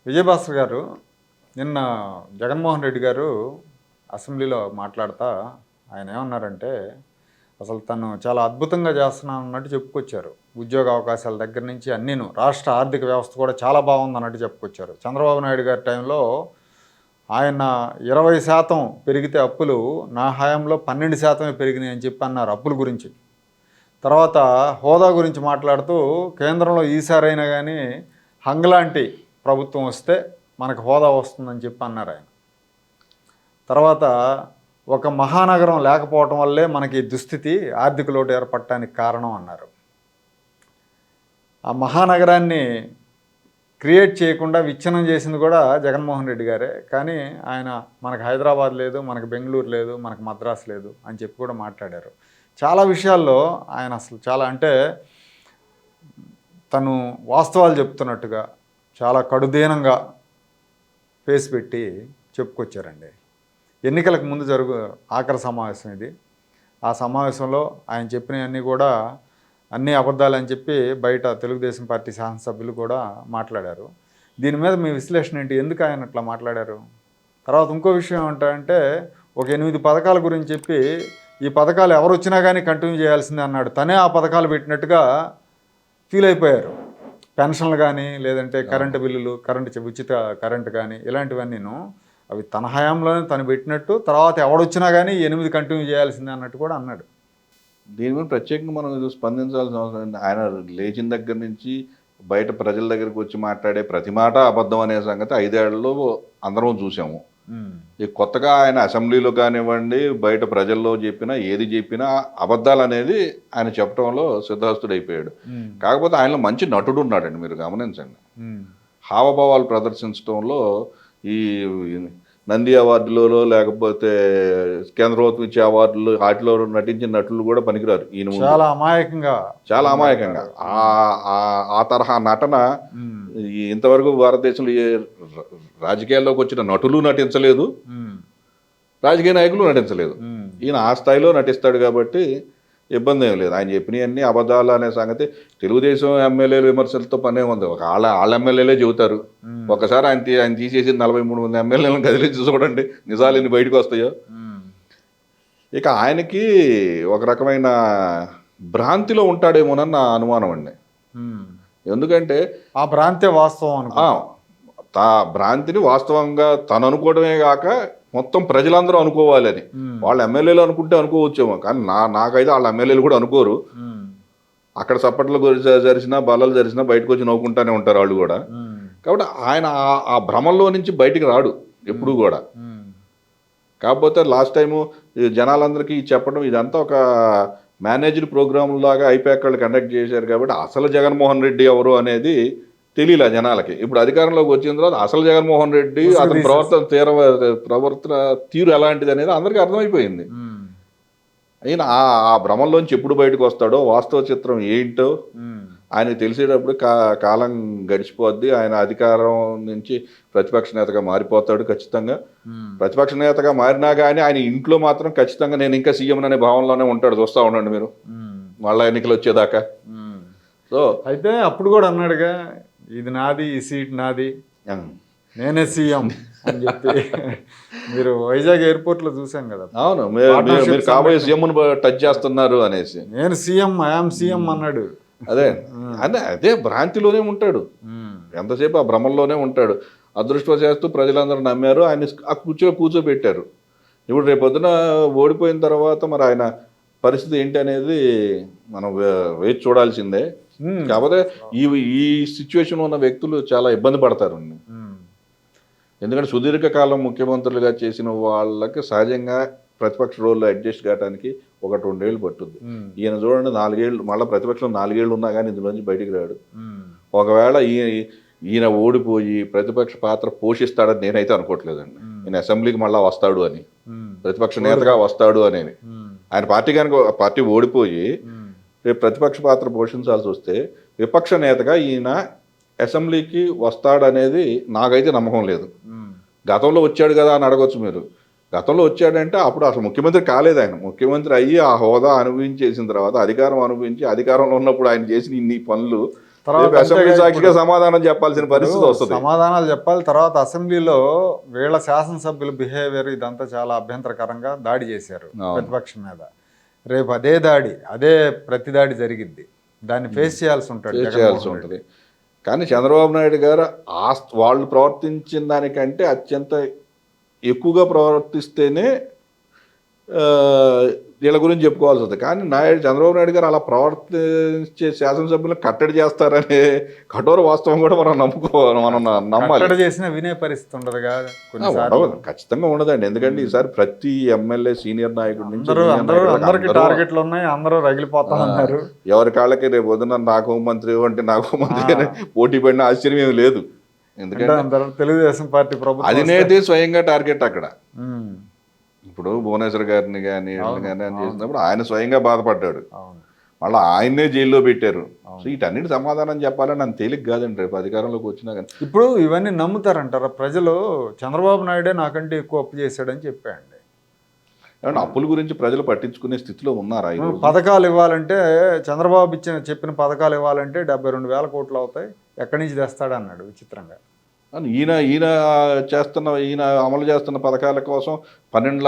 విజయభాస్కర్ గారు నిన్న జగన్మోహన్ రెడ్డి గారు అసెంబ్లీలో మాట్లాడుతా ఆయన ఏమన్నారంటే అసలు తను చాలా అద్భుతంగా చేస్తున్నాను అన్నట్టు చెప్పుకొచ్చారు. ఉద్యోగ అవకాశాల దగ్గర నుంచి అన్నీను రాష్ట్ర ఆర్థిక వ్యవస్థ కూడా చాలా బాగుంది అన్నట్టు చెప్పుకొచ్చారు. చంద్రబాబు నాయుడు గారి టైంలో ఆయన 20% పెరిగితే అప్పులు నా హయాంలో 12% పెరిగినాయి అని చెప్పి అన్నారు అప్పుల గురించి. తర్వాత హోదా గురించి మాట్లాడుతూ కేంద్రంలో ఈసారైనా కానీ హంగలాంటి ప్రభుత్వం వస్తే మనకు హోదా వస్తుందని చెప్పి అన్నారు ఆయన. తర్వాత ఒక మహానగరం లేకపోవటం వల్లే మనకి దుస్థితి ఆర్థిక లోటు ఏర్పడటానికి కారణం అన్నారు. ఆ మహానగరాన్ని క్రియేట్ చేయకుండా విచ్ఛిన్నం చేసింది కూడా జగన్మోహన్ రెడ్డి గారే. కానీ ఆయన మనకు హైదరాబాద్ లేదు, మనకు బెంగళూరు లేదు, మనకు మద్రాసు లేదు అని చెప్పి కూడా మాట్లాడారు. చాలా విషయాల్లో ఆయన అసలు చాలా అంటే తను వాస్తవాలు చెప్తున్నట్టుగా చాలా కడుదీనంగా ఫేస్ పెట్టి చెప్పుకొచ్చారండి. ఎన్నికలకు ముందు ఆఖరి సమావేశం ఇది. ఆ సమావేశంలో ఆయన చెప్పినవన్నీ కూడా అన్నీ అబద్ధాలు అని చెప్పి బయట తెలుగుదేశం పార్టీ శాసనసభ్యులు కూడా మాట్లాడారు. దీని మీద మీ విశ్లేషణ ఏంటి? ఎందుకు ఆయన అట్లా మాట్లాడారు? తర్వాత ఇంకో విషయం ఏంటంటే ఒక 8 పథకాల గురించి చెప్పి ఈ పథకాలు ఎవరు వచ్చినా కానీ కంటిన్యూ చేయాల్సిందే అన్నాడు. తనే ఆ పథకాలు పెట్టినట్టుగా ఫీల్ అయిపోయారు. పెన్షన్లు కానీ లేదంటే కరెంటు బిల్లులు, ఉచిత కరెంటు కానీ ఇలాంటివన్నీను అవి తన హయాంలోనే తను పెట్టినట్టు, తర్వాత ఎవడొచ్చినా కానీ 8 కంటిన్యూ చేయాల్సిందే అన్నట్టు కూడా అన్నాడు. దీని మీద ప్రత్యేకంగా మనం స్పందించాల్సిన అవసరం ఉంది. ఆయన లేచిన దగ్గర నుంచి బయట ప్రజల దగ్గరికి వచ్చి మాట్లాడే ప్రతి మాట అబద్ధం అనే సంగతి 5 ఏళ్లలో అందరం చూసాము. ఈ కొత్తగా ఆయన అసెంబ్లీలో కానివ్వండి, బయట ప్రజల్లో ఏది చెప్పినా అబద్ధాలు అనేది ఆయన చెప్పడంలో సిద్ధహస్తుడైపోయాడు. కాకపోతే ఆయనలో మంచి నటుడు ఉన్నాడండి, మీరు గమనించండి. హావభావాలు ప్రదర్శించడంలో ఈ నంది అవార్డులలో లేకపోతే కేంద్ర ప్రభుత్వం ఇచ్చే అవార్డులు వాటిలో నటించిన నటులు కూడా పనికిరారు. ఈయన చాలా అమాయకంగా ఆ తరహా నటన ఇంతవరకు భారతదేశంలో రాజకీయాల్లోకి వచ్చిన నటులు నటించలేదు, రాజకీయ నాయకులు నటించలేదు. ఈయన ఆ స్థాయిలో నటిస్తాడు కాబట్టి ఇబ్బంది ఏం లేదు. ఆయన చెప్పినవన్నీ అబద్ధాలు అనే సంగతి తెలుగుదేశం ఎమ్మెల్యేల విమర్శలతో పనే ఉంది. వాళ్ళ ఎమ్మెల్యేలే చెబుతారు. ఒకసారి ఆయన తీసేసి 43 మంది ఎమ్మెల్యేలను కదిలించి చూడండి, నిజాలు ఎన్ని బయటకు వస్తాయో. ఇక ఆయనకి ఒక రకమైన భ్రాంతిలో ఉంటాడేమోనన్న నా అనుమానం అండి. ఎందుకంటే ఆ భ్రాంతి వాస్తవం, భ్రాంతిని వాస్తవంగా తను అనుకోవడమే కాక మొత్తం ప్రజలందరూ అనుకోవాలని. వాళ్ళ ఎమ్మెల్యేలు అనుకుంటే అనుకోవచ్చేమో, కానీ నాకైతే వాళ్ళ ఎమ్మెల్యేలు కూడా అనుకోరు. అక్కడ చప్పట్లు జరిసినా బల్లలు జరిసినా బయటకు వచ్చి నవ్వుకుంటానే ఉంటారు వాళ్ళు కూడా. కాబట్టి ఆయన ఆ భ్రమంలో నుంచి బయటికి రాడు ఎప్పుడు కూడా. కాకపోతే లాస్ట్ టైము జనాలందరికీ చెప్పడం ఇదంతా ఒక మేనేజ్డ్ ప్రోగ్రామ్ లాగా ఐపాక్ వాళ్ళు కండక్ట్ చేశారు కాబట్టి అసలు జగన్మోహన్ రెడ్డి ఎవరు అనేది తెలియలే జనాలకి. ఇప్పుడు అధికారంలోకి వచ్చిన తర్వాత అసలు జగన్మోహన్ రెడ్డి అతని ప్రవర్తన తీరు ఎలాంటిది అనేది అందరికీ అర్థమైపోయింది. అయినా ఆ భ్రమంలోంచి ఎప్పుడు బయటకు వస్తాడో, వాస్తవ చిత్రం ఏంటో ఆయనకు తెలిసేటప్పుడు కాలం గడిచిపోద్ది. ఆయన అధికారం నుంచి ప్రతిపక్ష నేతగా మారిపోతాడు ఖచ్చితంగా. ప్రతిపక్ష నేతగా మారినా కానీ ఆయన ఇంట్లో మాత్రం ఖచ్చితంగా నేను ఇంకా సీఎం అనే భావంలోనే ఉంటాడు. చూస్తూ ఉండండి మీరు మళ్ళా ఎన్నికలు వచ్చేదాకా. సో అయితే అప్పుడు కూడా అన్నాడుగా, ఇది నాది, ఈ సీట్ నాది, నేనే సీఎం అని చెప్పి. మీరు వైజాగ్ ఎయిర్పోర్ట్ లో చూసాం కదా. అవును, మీరు కాబోయే సీఎం టచ్ చేస్తున్నారు అనేసి. నేను సీఎం, ఐఎమ్ సీఎం అన్నాడు. అదే భ్రాంతిలోనే ఉంటాడు, ఎంతసేపు ఆ భ్రమంలోనే ఉంటాడు. అదృష్టవశాత్తు ప్రజలందరూ నమ్మారు, ఆయన ఆ కూర్చోబెట్టారు. ఇప్పుడు రేపొద్దున ఓడిపోయిన తర్వాత మరి ఆయన పరిస్థితి ఏంటి అనేది మనం వేచి చూడాల్సిందే. కాకపోతే ఈ సిచ్యువేషన్ ఉన్న వ్యక్తులు చాలా ఇబ్బంది పడతారు. ఎందుకంటే సుదీర్ఘకాలం ముఖ్యమంత్రులుగా చేసిన వాళ్ళకి సహజంగా ప్రతిపక్ష రోల్లో అడ్జస్ట్ కావడానికి 1-2 ఏళ్ళు పట్టుద్ది. ఈయన చూడండి 4 ఏళ్ళు, మళ్ళీ ప్రతిపక్షం 4 ఏళ్ళు ఉన్నా కానీ ఇందులోంచి బయటికి రాడు. ఒకవేళ ఈయన ఓడిపోయి ప్రతిపక్ష పాత్ర పోషిస్తాడని నేనైతే అనుకోవట్లేదండి. ఈయన అసెంబ్లీకి మళ్ళీ వస్తాడు అని, ప్రతిపక్ష నేతగా వస్తాడు అనేది. ఆయన పార్టీ ఓడిపోయి రేపు ప్రతిపక్ష పాత్ర పోషించాల్సి వస్తే విపక్ష నేతగా ఈయన అసెంబ్లీకి వస్తాడనేది నాకైతే నమ్మకం లేదు. గతంలో వచ్చాడు కదా అని అడగొచ్చు మీరు. గతంలో వచ్చాడంటే అప్పుడు అసలు ముఖ్యమంత్రి కాలేదు ఆయన. ముఖ్యమంత్రి అయ్యి ఆ హోదా అనుభవించేసిన తర్వాత, అధికారం అనుభవించి అధికారంలో ఉన్నప్పుడు ఆయన చేసిన ఇన్ని పనులు తర్వాత అసెంబ్లీ అంతేగా సాక్షిగా ఇప్పుడు సమాధానం చెప్పాల్సిన పరిస్థితి వస్తుంది. సమాధానాలు చెప్పాలి. తర్వాత అసెంబ్లీలో వీళ్ళ శాసనసభ్యుల బిహేవియర్ ఇదంతా చాలా అభ్యంతరకరంగా దాడి చేశారు ప్రతిపక్షం మీద. రేపు అదే దాడి, అదే ప్రతి దాడి జరిగిద్ది. దాన్ని ఫేస్ చేయాల్సి ఉంటుంది చేయాల్సి ఉంటుంది. కానీ చంద్రబాబు నాయుడు గారు వాళ్ళు ప్రవర్తించిన దానికంటే అత్యంత ఎక్కువగా ప్రవర్తిస్తేనే వీళ్ళ గురించి చెప్పుకోవాల్సి వస్తుంది. కానీ చంద్రబాబు నాయుడు గారు అలా ప్రవర్తించే శాసనసభ్యులను కట్టడి చేస్తారనే కఠోర వాస్తవం కూడా మనం నమ్మాలి. కట్టడి చేసినా వినే పరిస్థితి ఉండదుగా కొన్నిసార్లు. ఖచ్చితంగా ఉండదండి. ఎందుకంటే ఈసారి ప్రతి ఎమ్మెల్యే సీనియర్ నాయకుడి నుంచి అందరికి టార్గెట్లు ఉన్నాయి, అందరూ రగిలిపోతా ఉన్నారు. ఎవరి కాళ్ళకి రేపు వదిన నాకు మంత్రి అంటే నాకు మంత్రి పోటీ పడిన ఆశ్చర్యం ఏమి లేదు. ఎందుకంటే తెలుగుదేశం పార్టీ ప్రభుత్వం అధినేతే స్వయంగా టార్గెట్ అక్కడ. ఇప్పుడు భువనేశ్వర్ గారిని కానీ అని చేసినప్పుడు ఆయన స్వయంగా బాధపడ్డాడు. మళ్ళీ ఆయన్నే జైల్లో పెట్టారు. సో వీటన్నిటి సమాధానం చెప్పాలని అంత తేలిక కాదండి రేపు అధికారంలోకి వచ్చినా కానీ. ఇప్పుడు ఇవన్నీ నమ్ముతారంటారా ప్రజలు? చంద్రబాబు నాయుడే నాకంటే ఎక్కువ అప్పు చేశాడని చెప్పాయండి. అప్పుల గురించి ప్రజలు పట్టించుకునే స్థితిలో ఉన్నారా? పథకాలు ఇవ్వాలంటే చంద్రబాబు చెప్పిన పథకాలు ఇవ్వాలంటే 72,000 కోట్లు అవుతాయి, ఎక్కడి నుంచి తెస్తాడన్నాడు విచిత్రంగా. ఈయన అమలు చేస్తున్న పథకాల కోసం 12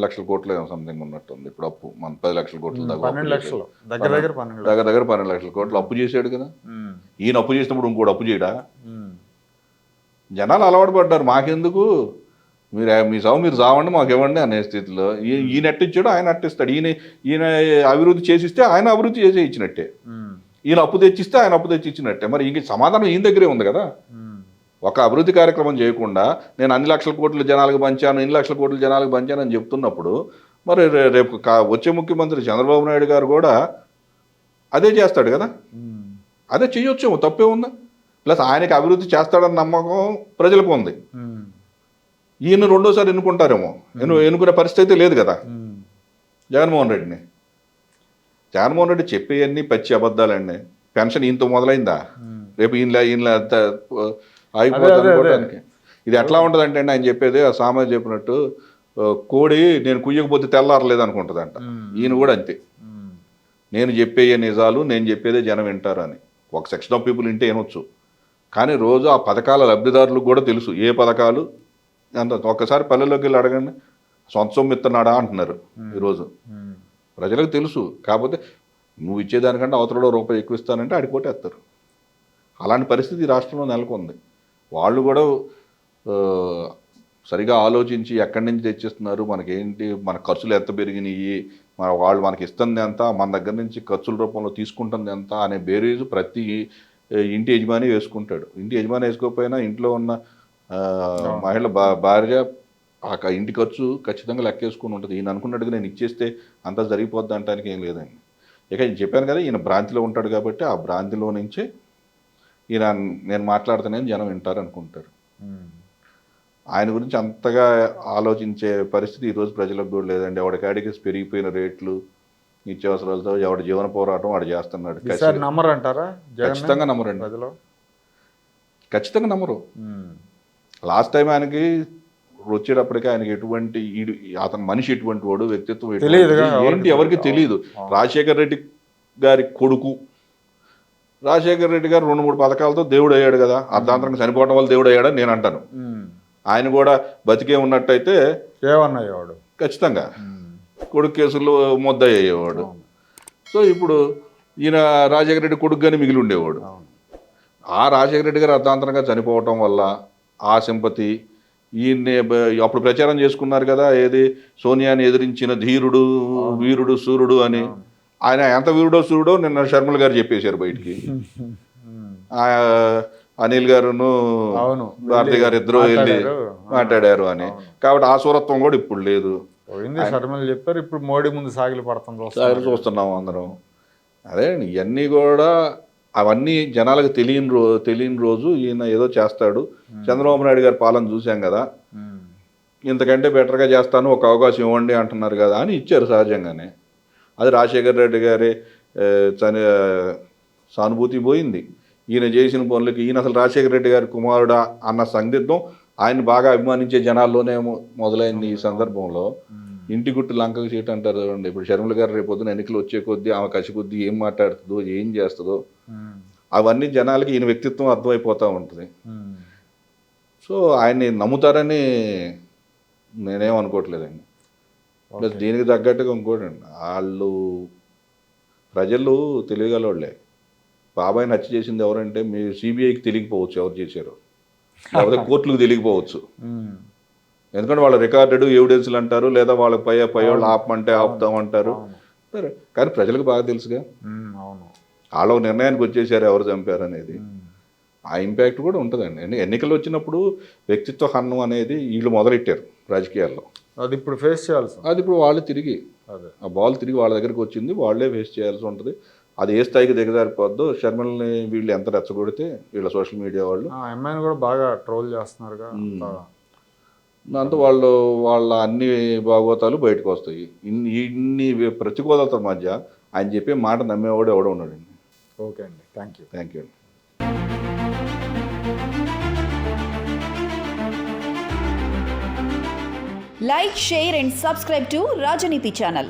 లక్షల కోట్లు సంథింగ్ ఉన్నట్టుంది ఇప్పుడు అప్పు. మన 10 లక్షల కోట్ల దాకా 12 లక్షలు దగ్గర 12 లక్షల కోట్లు అప్పు చేశాడు కదా. ఈయన అప్పు చేసినప్పుడు ఇంకోటి అప్పు చేయడా? జనాలు అలవాటు పడ్డారు, మాకెందుకు మీరు చావండి మాకు ఇవ్వండి అనే స్థితిలో. ఈయన అట్టించాడు, ఆయన అట్టిస్తాడు. ఈయన అభివృద్ధి చేసిస్తే ఆయన అభివృద్ధి చేసే ఇచ్చినట్టే, ఈయన అప్పు తెచ్చిస్తే ఆయన అప్పు తెచ్చి ఇచ్చినట్టే. మరి ఇంక సమాధానం ఈయన దగ్గరే ఉంది కదా. ఒక అభివృద్ధి కార్యక్రమం చేయకుండా నేను అన్ని లక్షల కోట్ల జనాలకు పంచాను, ఇన్ని లక్షల కోట్ల జనాలకు పంచాను అని చెప్తున్నప్పుడు మరి రేపు వచ్చే ముఖ్యమంత్రి చంద్రబాబు నాయుడు గారు కూడా అదే చేస్తాడు కదా. అదే చెయ్యొచ్చేమో, తప్పే ఉందా? ప్లస్ ఆయనకి అభివృద్ధి చేస్తాడన్న నమ్మకం ప్రజలకు ఉంది. ఈయన రెండోసారి ఎన్నుకుంటారేమో, ఎన్నుకునే పరిస్థితి లేదు కదా జగన్మోహన్ రెడ్డిని. జగన్మోహన్ రెడ్డి చెప్పేవన్నీ పచ్చి అబద్ధాలండి. పెన్షన్ ఈయనతో మొదలైందా? రేపు ఈయన ఆగిపోతానికి ఇది ఎట్లా ఉంటుంది అంటే ఆయన చెప్పేది ఆ సామాజిక చెప్పినట్టు కోడి నేను కుయ్యకపోతే తెల్లారలేదు అనుకుంటుందంట. ఈయన కూడా అంతే, నేను చెప్పేయ నిజాలు, నేను చెప్పేదే జనం వింటారు అని. ఒక సెక్షన్ ఆఫ్ పీపుల్ వింటే వినొచ్చు, కానీ రోజు ఆ పథకాల లబ్ధిదారులకు కూడా తెలుసు ఏ పథకాలు అంత. ఒక్కసారి పల్లెల్లోకి వెళ్ళి అడగండి, సొంత సొమ్ము ఇస్తున్నాడా అంటున్నారు ఈరోజు. ప్రజలకు తెలుసు, కాకపోతే నువ్వు ఇచ్చేదానికంటే అవతలలో రూపాయి ఎక్కువ ఇస్తానంటే ఆడిపోటేస్తారు. అలాంటి పరిస్థితి రాష్ట్రంలో నెలకొంది. వాళ్ళు కూడా సరిగా ఆలోచించి ఎక్కడి నుంచి తెచ్చిస్తున్నారు, మనకేంటి, మన ఖర్చులు ఎంత పెరిగినాయి, వాళ్ళు మనకి ఇస్తుంది ఎంత, మన దగ్గర నుంచి ఖర్చుల రూపంలో తీసుకుంటుంది ఎంత అనే బేరీజు ప్రతి ఇంటి యజమాని వేసుకుంటాడు. ఇంటి యజమాని వేసుకోకపోయినా ఇంట్లో ఉన్న మహిళ భార్య ఆ ఇంటి ఖర్చు ఖచ్చితంగా లెక్కేసుకుని ఉంటుంది. ఈయన అనుకున్నట్టుగా నేను ఇచ్చేస్తే అంతా జరిగిపోద్ది అంటానికి ఏం లేదండి. ఇక చెప్పాను కదా, ఈయన భ్రాంతిలో ఉంటాడు కాబట్టి ఆ భ్రాంతిలో నుంచే ఈయన నేను మాట్లాడుతానని జనం వింటారు అనుకుంటారు. ఆయన గురించి అంతగా ఆలోచించే పరిస్థితి ఈరోజు ప్రజలకు కూడా లేదండి. ఎవడికాడికి పెరిగిపోయిన రేట్లు, నిత్యావసరాలతో ఎవడి జీవన పోరాటం వాడు చేస్తున్నాడు. నమ్మరంటారా? ఖచ్చితంగా నమ్మరండి, ఖచ్చితంగా నమ్మరు. లాస్ట్ టైం ఆయనకి వచ్చేటప్పటికి ఆయనకి ఎటువంటి అతని మనిషి ఎటువంటి వాడు, వ్యక్తిత్వం ఏంటి ఎవరికి తెలియదు. రాజశేఖర్ రెడ్డి గారి కొడుకు, రాజశేఖర్ రెడ్డి గారు 2-3 పథకాలతో దేవుడు అయ్యాడు కదా. అర్ధాంతరంగా చనిపోవడం వల్ల దేవుడు అయ్యాడని నేను అంటాను. ఆయన కూడా బతికే ఉన్నట్టయితే ఏమన్నాయేవాడు, ఖచ్చితంగా కొడుకు కేసుల్లో ముద్దాయి అయ్యేవాడు. సో ఇప్పుడు ఈయన రాజశేఖర రెడ్డి కొడుకుగానే మిగిలి ఉండేవాడు. ఆ రాజశేఖర రెడ్డి గారు అర్ధాంతరంగా చనిపోవటం వల్ల ఆ సింపతి ఈయన్ని అప్పుడు ప్రచారం చేసుకున్నారు కదా, ఏది సోనియాని ఎదిరించిన ధీరుడు, వీరుడు, సూర్యుడు అని. ఆయన ఎంత వీరుడో సూర్యుడో నిన్న శర్మల గారు చెప్పేశారు బయటికి. అనిల్ గారును భారతి గారు ఇద్దరు వెళ్ళి మాట్లాడారు అని. కాబట్టి ఆ సూరత్వం కూడా ఇప్పుడు లేదు. శర్మలు చెప్పారు, ఇప్పుడు మోడీ ముందు సాగిలి పడుతుంది చూస్తున్నాము అందరం. అదే ఇవన్నీ కూడా అవన్నీ జనాలకు తెలియని రోజు ఈయన ఏదో చేస్తాడు. చంద్రబాబు నాయుడు గారి పాలన చూసాం కదా, ఇంతకంటే బెటర్గా చేస్తాను, ఒక అవకాశం ఇవ్వండి అంటున్నారు కదా అని ఇచ్చారు సహజంగానే. అది రాజశేఖర రెడ్డి గారి సానుభూతి పోయింది. ఈయన చేసిన పనులకి ఈయన అసలు రాజశేఖర రెడ్డి గారి కుమారుడా అన్న సందిగ్ధం ఆయన బాగా అభిమానించే జనాల్లోనే మొదలైంది. ఈ సందర్భంలో ఇంటి గుట్టు లంకకు చీట అంటారు చూడండి. ఇప్పుడు షర్మిల గారు రేపు పొద్దున ఎన్నికలు వచ్చే కొద్దీ ఆమె కసి కొద్దీ ఏం మాట్లాడుతుందో ఏం చేస్తుందో అవన్నీ జనాలకి ఈయన వ్యక్తిత్వం అర్థమైపోతూ ఉంటుంది. సో ఆయన్ని నమ్ముతారని నేనేం అనుకోవట్లేదండి. ప్లస్ దీనికి తగ్గట్టుగా ఇంకోటండి, వాళ్ళు ప్రజలు తెలియగలవాళ్ళే. బాబాయ్ని హత్య చేసింది ఎవరంటే మీరు సిబిఐకి తెలియకపోవచ్చు ఎవరు చేశారు, లేకపోతే కోర్టులకు తెలియకపోవచ్చు. ఎందుకంటే వాళ్ళ రికార్డెడ్ ఎవిడెన్స్లు అంటారు, లేదా వాళ్ళ పై వాళ్ళు ఆపమంటే ఆపుతామంటారు. సరే, కానీ ప్రజలకు బాగా తెలుసుగా, వాళ్ళ నిర్ణయానికి వచ్చేసారు ఎవరు చంపారు అనేది. ఆ ఇంపాక్ట్ కూడా ఉంటుందండి. ఎన్నికలు వచ్చినప్పుడు వ్యక్తిత్వ హనం అనేది వీళ్ళు మొదలెట్టారు రాజకీయాల్లో. అది ఇప్పుడు ఫేస్ చేయాల్సి, అది ఇప్పుడు వాళ్ళు తిరిగి ఆ బాల్ తిరిగి వాళ్ళ దగ్గరికి వచ్చింది, వాళ్ళే ఫేస్ చేయాల్సి ఉంటుంది. అది ఏ స్థాయికి దిగజారిపోద్దో, షర్మిలని వీళ్ళు ఎంత రెచ్చగొడితే వీళ్ళ సోషల్ మీడియా వాళ్ళు అమ్మాయిని కూడా బాగా ట్రోల్ చేస్తున్నారుగా, దాంతో వాళ్ళ అన్ని భాగవతాలు బయటకు వస్తాయి. ఇన్ని ప్రతికూలతల మధ్య ఆయన చెప్పే మాట నమ్మేవాడు ఎవడో ఉన్నాడండి. ఓకే అండి, thank you. Thank you. Like, share and subscribe to Rajaniti channel.